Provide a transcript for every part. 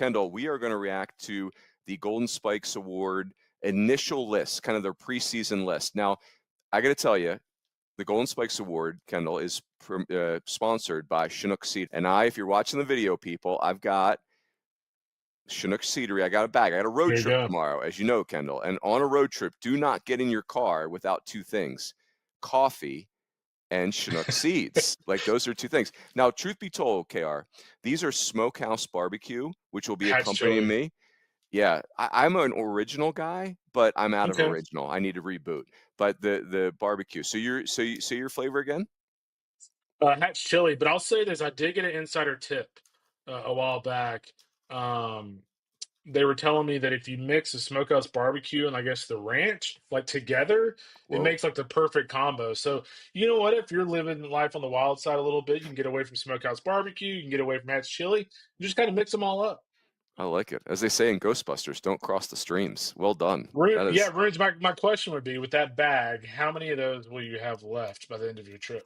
Kendall, we are going to react to the Golden Spikes Award initial list, kind of their preseason list. Now, I got to tell you, the Golden Spikes Award, Kendall, is sponsored by Chinok Seedery. And if you're watching the video, people, I've got Chinok Seedery. I got a bag. I got a road trip tomorrow, as you know, Kendall. And on a road trip, do not get in your car without two things: coffee and Chinook seeds. Like, those are two things. Now, truth be told, KR, these are Smokehouse Barbecue, which will be accompanying me. Yeah, I'm an original guy, but I'm out of original. I need to reboot. But the barbecue. So your flavor again? Hatch chili, but I'll say this: I did get an insider tip a while back. They were telling me that if you mix the smokehouse barbecue and I guess the ranch like together, it makes like the perfect combo. So you know what? If you're living life on the wild side a little bit, you can get away from smokehouse barbecue, you can get away from Hatch chili. You just kind of mix them all up. I like it. As they say in Ghostbusters, don't cross the streams. Well done. Yeah, Rich, my question would be, with that bag, how many of those will you have left by the end of your trip?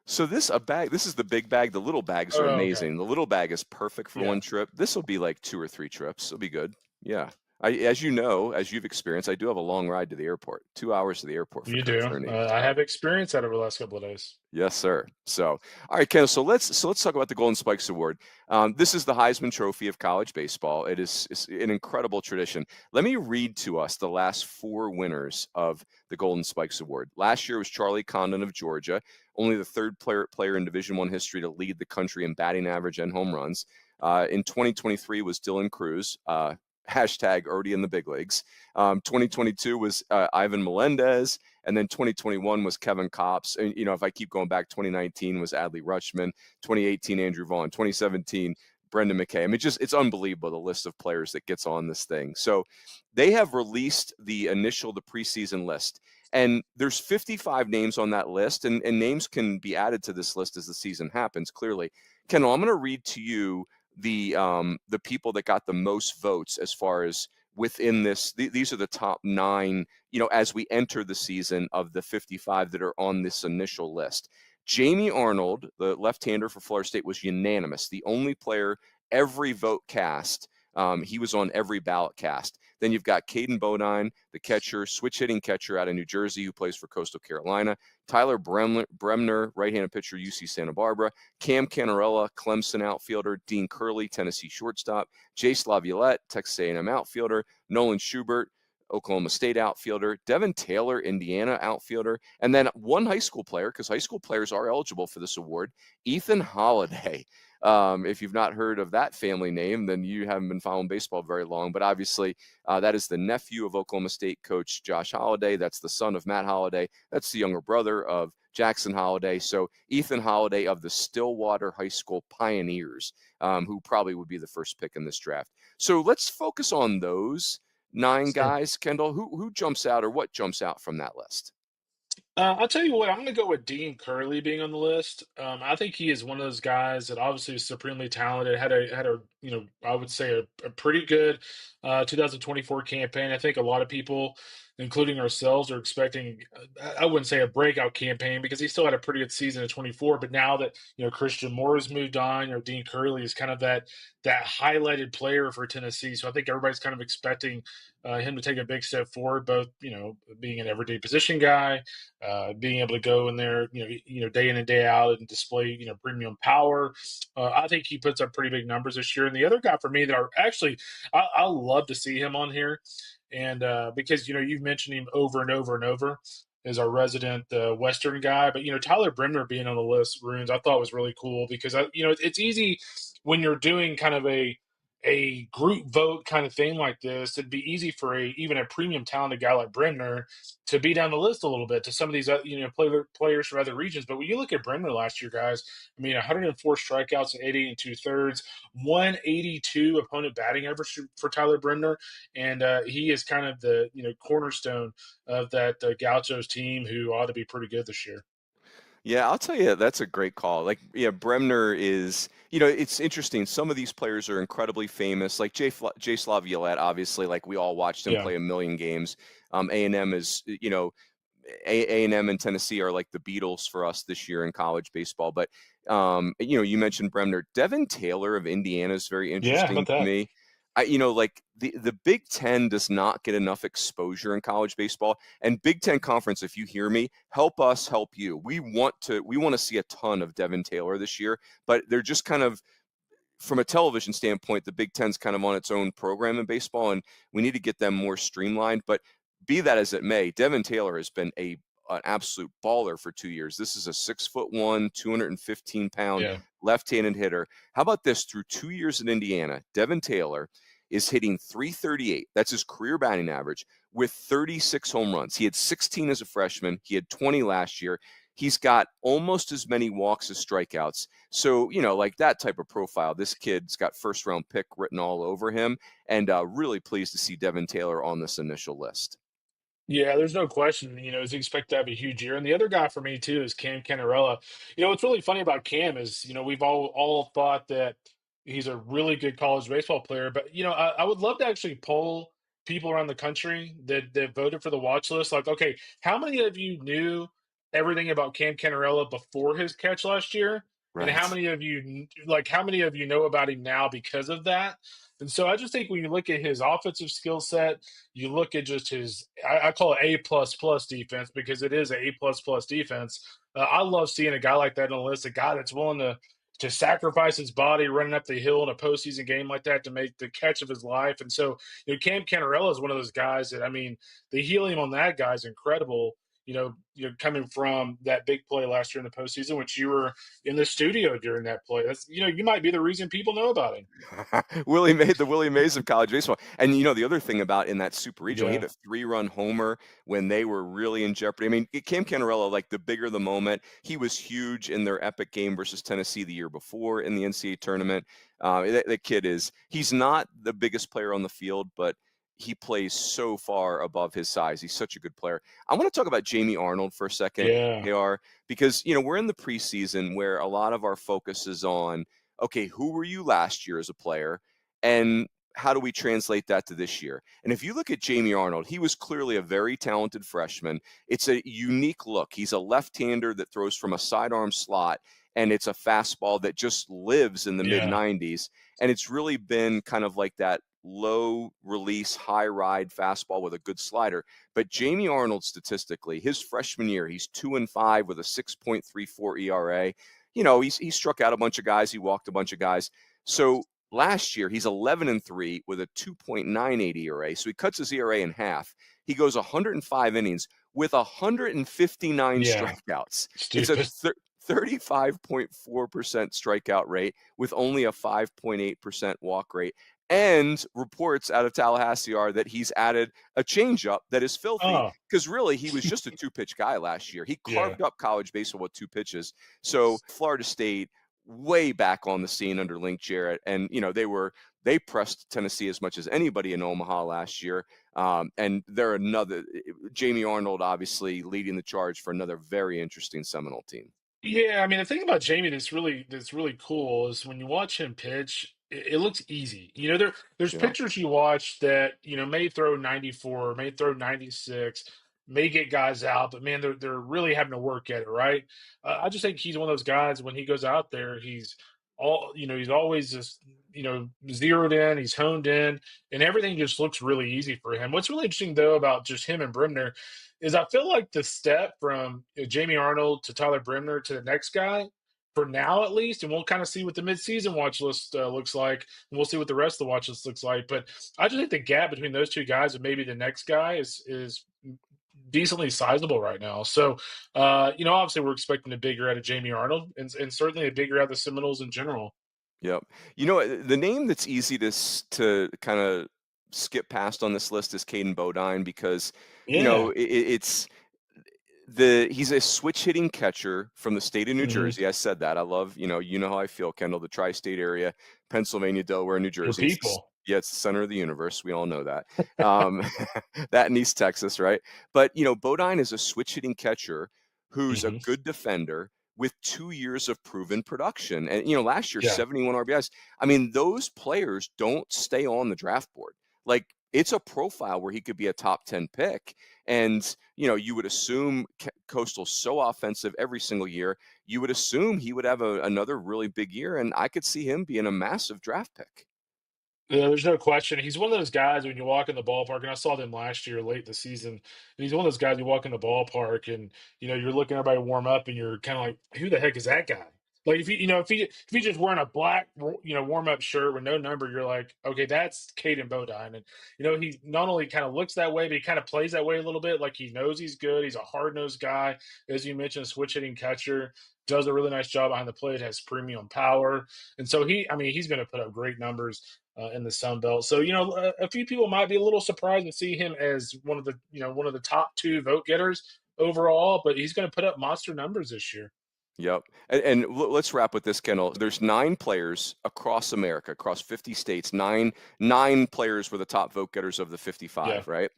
So this is the big bag. The little bags are amazing. The little bag is perfect for one trip. This will be like 2 or 3 trips. It'll be good. Yeah. As you know, as you've experienced, I do have a long ride to the airport. 2 hours to the airport for You Coach do. Rooney. I have experience that over the last couple of days. Yes, sir. So, all right, Ken. So let's talk about the Golden Spikes Award. This is the Heisman Trophy of college baseball. It's an incredible tradition. Let me read to us the last 4 winners of the Golden Spikes Award. Last year was Charlie Condon of Georgia, only the 3rd player in Division I history to lead the country in batting average and home runs. In 2023 was Dylan Cruz. Hashtag already in the big leagues. 2022 was Ivan Melendez, and then 2021 was Kevin Kopps. And if I keep going back, 2019 was Adley Rutschman, 2018 Andrew Vaughn, 2017 Brendan McKay. I mean, it's unbelievable, the list of players that gets on this thing. So they have released the preseason list, and there's 55 names on that list, and names can be added to this list as the season happens. Clearly, Kendall, I'm going to read to you the people that got the most votes as far as within this. These are the top 9, as we enter the season, of the 55 that are on this initial list. Jamie Arnold, the left-hander for Florida State, was unanimous. The only player every vote cast. He was on every ballot cast. Then you've got Caden Bodine, the catcher, switch-hitting catcher out of New Jersey who plays for Coastal Carolina. Tyler Bremner, right-handed pitcher, UC Santa Barbara. Cam Canella, Clemson outfielder. Dean Curley, Tennessee shortstop. Jace Laviolette, Texas A&M outfielder. Nolan Schubert, Oklahoma State outfielder. Devin Taylor, Indiana outfielder. And then one high school player, because high school players are eligible for this award, Ethan Holiday. If you've not heard of that family name, then you haven't been following baseball very long. But obviously, that is the nephew of Oklahoma State coach Josh Holiday. That's the son of Matt Holiday. That's the younger brother of Jackson Holiday. So Ethan Holiday of the Stillwater High School Pioneers, who probably would be the first pick in this draft. So let's focus on those 9 guys. Kendall, who jumps out, or what jumps out from that list? I'll tell you what, I'm going to go with Dean Curley being on the list. I think he is one of those guys that obviously is supremely talented. Had a I would say a pretty good 2024 campaign. I think a lot of people, including ourselves, are expecting, I wouldn't say a breakout campaign, because he still had a pretty good season in 24. But now that Christian Moore has moved on, Dean Curley is kind of that highlighted player for Tennessee. So I think everybody's kind of expecting him to take a big step forward, both being an everyday position guy, being able to go in there, day in and day out and display, premium power. I think he puts up pretty big numbers this year. And the other guy for me that I love to see him on here, and because you've mentioned him over and over and over, is our resident Western guy. But Tyler Bremner being on the list, Runes, I thought was really cool, because it's easy when you're doing kind of a group vote kind of thing like this. It'd be easy for even a premium talented guy like Bremner to be down the list a little bit to some of these players from other regions. But when you look at Bremner last year, guys, 104 strikeouts and 88 2/3, 182 opponent batting average for Tyler Bremner, and he is kind of the cornerstone of that Gauchos team, who ought to be pretty good this year. Yeah, I'll tell you, that's a great call. Like, yeah, Bremner is, it's interesting. Some of these players are incredibly famous, like Jace Laviolette, obviously, like we all watched him play a million games. A&M is, A&M and Tennessee are like the Beatles for us this year in college baseball. But, you mentioned Bremner. Devin Taylor of Indiana is very interesting to me. like the Big Ten does not get enough exposure in college baseball. And Big Ten Conference, if you hear me, help us help you. We want to see a ton of Devin Taylor this year, but they're just kind of, from a television standpoint, the Big Ten's kind of on its own program in baseball, and we need to get them more streamlined. But be that as it may, Devin Taylor has been an absolute baller for 2 years. This is a 6'1", 215-pound Yeah. left-handed hitter. How about this? Through 2 years in Indiana, Devin Taylor is hitting .338. That's his career batting average with 36 home runs. He had 16 as a freshman. He had 20 last year. He's got almost as many walks as strikeouts. So, like that type of profile, this kid's got first-round pick written all over him, and really pleased to see Devin Taylor on this initial list. Yeah, there's no question. Is expected to have a huge year. And the other guy for me too is Cam Canarella. What's really funny about Cam is, we've all thought that he's a really good college baseball player. But I would love to actually poll people around the country that voted for the watch list. Like, okay, how many of you knew everything about Cam Canarella before his catch last year? And how Right. many of you how many of you know about him now because of that? And so I just think when you look at his offensive skill set, you look at just his I call it A plus plus defense because it is a plus plus defense. I love seeing a guy like that on the list, a guy that's willing to sacrifice his body running up the hill in a postseason game like that to make the catch of his life. And so, Cam Canarella is one of those guys that, I mean, the helium on that guy is incredible. Coming from that big play last year in the postseason, which you were in the studio during that play. That's you might be the reason people know about him. Willie made the Willie Mays of college baseball. And the other thing about in that super regional, he Yeah, had a 3-run homer when they were really in jeopardy. I mean, Cam Canarella, like the bigger the moment, he was huge in their epic game versus Tennessee the year before in the NCAA tournament. That kid he's not the biggest player on the field, but he plays so far above his size. He's such a good player. I want to talk about Jamie Arnold for a second, yeah, AR, because we're in the preseason where a lot of our focus is on, okay, who were you last year as a player? And how do we translate that to this year? And if you look at Jamie Arnold, he was clearly a very talented freshman. It's a unique look. He's a left-hander that throws from a sidearm slot, and it's a fastball that just lives in the mid yeah. 90s. And it's really been kind of like that low release, high ride fastball with a good slider. But Jamie Arnold, statistically, his freshman year, he's 2-5 with a 6.34 ERA. He struck out a bunch of guys, he walked a bunch of guys. So last year, he's 11-3 with a 2.98 ERA. So he cuts his ERA in half. He goes 105 innings with 159 Yeah, strikeouts. It's a stupid. 35.4% strikeout rate with only a 5.8% walk rate. And reports out of Tallahassee are that he's added a changeup that is filthy, Oh, because really he was just a two-pitch guy last year. He yeah. carved up college baseball with two pitches. So Florida State way back on the scene under Link Jarrett, and they pressed Tennessee as much as anybody in Omaha last year. And they're another Jamie Arnold obviously leading the charge for another very interesting Seminole team. Yeah, I mean, the thing about Jamie that's really cool is when you watch him pitch, it looks easy. There's Yeah. pitchers you watch that may throw 94, may throw 96, may get guys out, but man, they're really having to work at it, right? I just think he's one of those guys when he goes out there, he's always just zeroed in, he's honed in, and everything just looks really easy for him. What's really interesting though about just him and Brimner is I feel like the step from Jamie Arnold to Tyler Brimner to the next guy, for now at least, and we'll kind of see what the midseason watch list looks like, and we'll see what the rest of the watch list looks like. But I just think the gap between those two guys and maybe the next guy is decently sizable right now. So, obviously we're expecting a bigger out of Jamie Arnold, and certainly a bigger out of the Seminoles in general. Yep. The name that's easy to kind of skip past on this list is Caden Bodine, because Yeah. it's he's a switch hitting catcher from the state of New Hmm. Jersey. I said that. I love, how I feel, Kendall, the tri-state area, Pennsylvania, Delaware, New Your Jersey. people. Yeah, it's the center of the universe. We all know that. Um, that in East Texas, right? But Bodine is a switch hitting catcher who's a Hmm. good defender with 2 years of proven production. And last year, Yeah. 71 RBIs. I mean, those players don't stay on the draft board. Like, it's a profile where he could be a top 10 pick. And, you would assume Coastal's so offensive every single year, you would assume he would have another really big year. And I could see him being a massive draft pick. Yeah, there's no question. He's one of those guys when you walk in the ballpark, and I saw them last year late in the season. And he's one of those guys you walk in the ballpark and you're looking at everybody warm up and you're kind of like, who the heck is that guy? Like if he just wearing a black warm up shirt with no number, you're like, okay, that's Caden Bodine. And he not only kind of looks that way, but he kind of plays that way a little bit. Like he knows he's good. He's a hard nosed guy, as you mentioned, switch hitting catcher. Does a really nice job behind the plate. Has premium power, and so he's going to put up great numbers in the Sun Belt. So a few people might be a little surprised to see him as one of the top two vote getters overall, but he's going to put up monster numbers this year. Yep. Let's wrap with this, Kendall. There's 9 players across America, across 50 states. Nine players were the top vote getters of the Yeah, 55, right?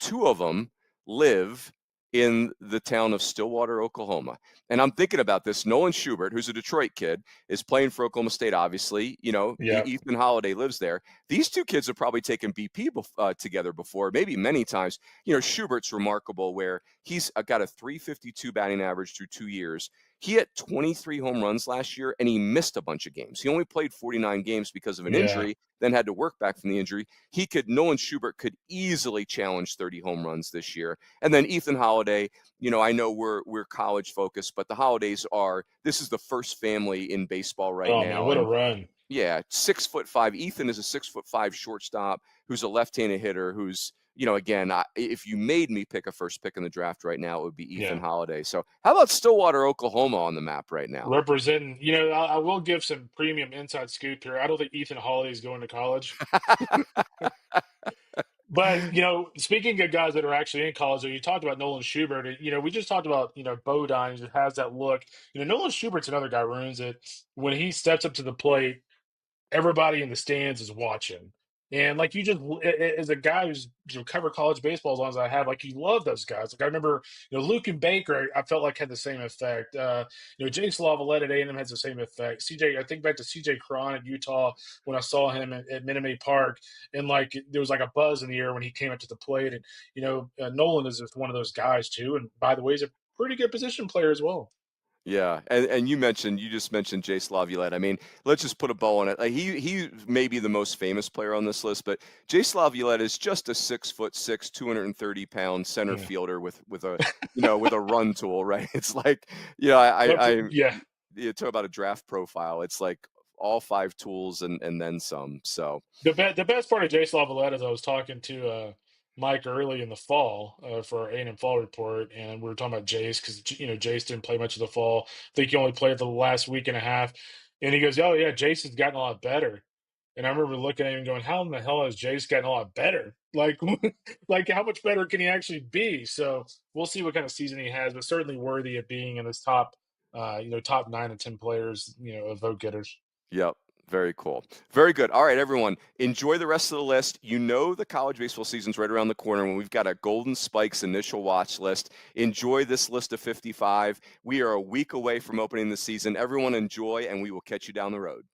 2 of them live in the town of Stillwater, Oklahoma. And I'm thinking about this. Nolan Schubert, who's a Detroit kid, is playing for Oklahoma State, obviously. yeah. Ethan Holiday lives there. These 2 kids have probably taken BP together before, maybe many times. Schubert's remarkable where he's got a 352 batting average through 2 years. He hit 23 home runs last year, and he missed a bunch of games. He only played 49 games because of an Yeah. injury, then had to work back from the injury. Nolan Schubert could easily challenge 30 home runs this year. And then Ethan Holiday, I know we're college focused, but the Holidays this is the first family in baseball right Oh man, now. what a And run! yeah, 6'5". Ethan is a 6'5" shortstop who's a left-handed hitter who's, again, if you made me pick a first pick in the draft right now, it would be Ethan Yeah, Holiday. So how about Stillwater, Oklahoma on the map right now? representing. I will give some premium inside scoop here. I don't think Ethan Holiday is going to college. But speaking of guys that are actually in college, you talked about Nolan Schubert. And, we just talked about Bodine just has that look. Nolan Schubert's another guy ruins it when he steps up to the plate. Everybody in the stands is watching. And like you just as a guy who's covered college baseball as long as I have, like you love those guys. Like I remember, Luke and Baker, I felt like had the same effect. Jace Lavalette at A&M has the same effect. CJ, I think back to CJ Cron at Utah when I saw him at Minute Maid Park, and like there was like a buzz in the air when he came up to the plate. And Nolan is just one of those guys too. And by the way, he's a pretty good position player as well. Yeah, and you just mentioned Jace Laviolette. I mean, let's just put a bow on it. Like he may be the most famous player on this list, but Jace Laviolette is just a 6'6", 230-pound center Yeah. fielder with a with a run tool, right? It's like, I Yeah. you talk about a draft profile. It's like all 5 tools and then some. So The best part of Jace Lavalette is I was talking to Mike early in the fall for our A&M fall report, and we were talking about Jace because Jace didn't play much of the fall. I think he only played the last week and a half, and he goes, "Oh yeah, Jace has gotten a lot better." And I remember looking at him and going, "How in the hell has Jace gotten a lot better? Like, like how much better can he actually be?" So we'll see what kind of season he has, but certainly worthy of being in this top 9 and 10 players, of vote getters. yep. Very cool. Very good. All right, everyone. Enjoy the rest of the list. The college baseball season's right around the corner when we've got a Golden Spikes initial watch list. Enjoy this list of 55. We are a week away from opening the season. Everyone enjoy, and we will catch you down the road.